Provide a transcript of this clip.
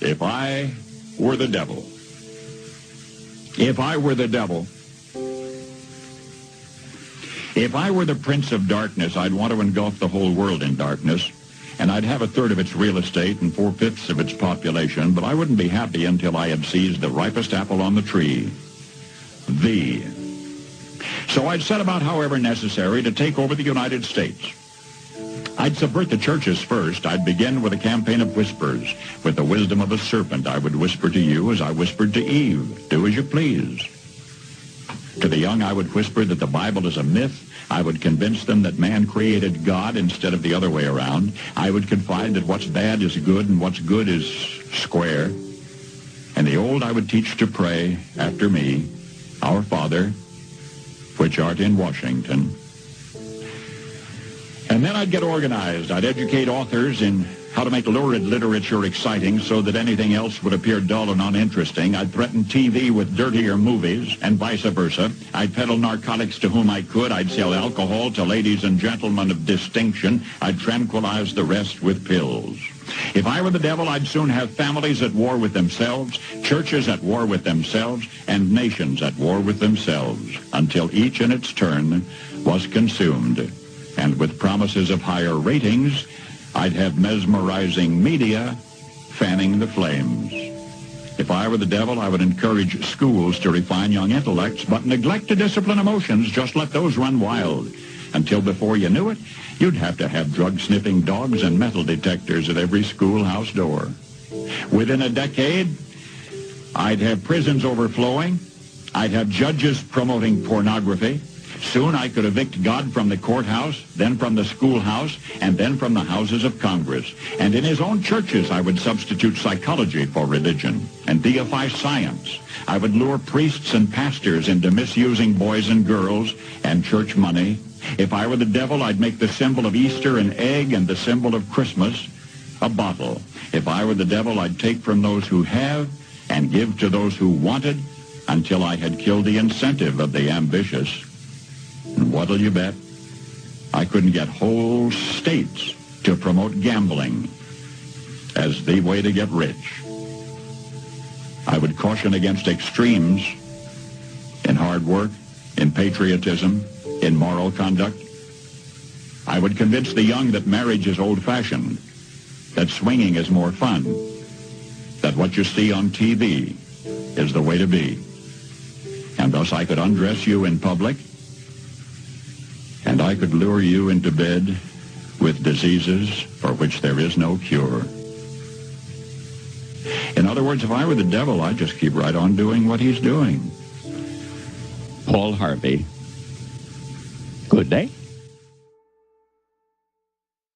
If I were the devil. If I were the devil. If I were the prince of darkness, I'd want to engulf the whole world in darkness, and I'd have a third of its real estate and 4/5 of its population, but I wouldn't be happy until I had seized the ripest apple on the tree. Thee. So I'd set about, however necessary, to take over the United States. I'd subvert the churches first. I'd begin with a campaign of whispers. With the wisdom of a serpent, I would whisper to you as I whispered to Eve, do as you please. To the young, I would whisper that the Bible is a myth. I would convince them that man created God instead of the other way around. I would confide that what's bad is good and what's good is square. And the old I would teach to pray after me, Our Father, which art in Washington. And then I'd get organized. I'd educate authors in how to make lurid literature exciting so that anything else would appear dull and uninteresting. I'd threaten TV with dirtier movies and vice versa. I'd peddle narcotics to whom I could. I'd sell alcohol to ladies and gentlemen of distinction. I'd tranquilize the rest with pills. If I were the devil, I'd soon have families at war with themselves, churches at war with themselves, and nations at war with themselves, until each in its turn was consumed. And with promises of higher ratings, I'd have mesmerizing media fanning the flames. If I were the devil, I would encourage schools to refine young intellects, but neglect to discipline emotions. Just let those run wild. Until before you knew it, you'd have to have drug-sniffing dogs and metal detectors at every schoolhouse door. Within a decade, I'd have prisons overflowing. I'd have judges promoting pornography. Soon I could evict God from the courthouse, then from the schoolhouse, and then from the houses of Congress. And in his own churches, I would substitute psychology for religion and deify science. I would lure priests and pastors into misusing boys and girls and church money. If I were the devil, I'd make the symbol of Easter an egg and the symbol of Christmas a bottle. If I were the devil, I'd take from those who have and give to those who wanted until I had killed the incentive of the ambitious. And what'll you bet? I couldn't get whole states to promote gambling as the way to get rich. I would caution against extremes in hard work, in patriotism, in moral conduct. I would convince the young that marriage is old-fashioned, that swinging is more fun, that what you see on TV is the way to be. And thus I could undress you in public, and I could lure you into bed with diseases for which there is no cure. In other words, if I were the devil, I'd just keep right on doing what he's doing. Paul Harvey. Good day.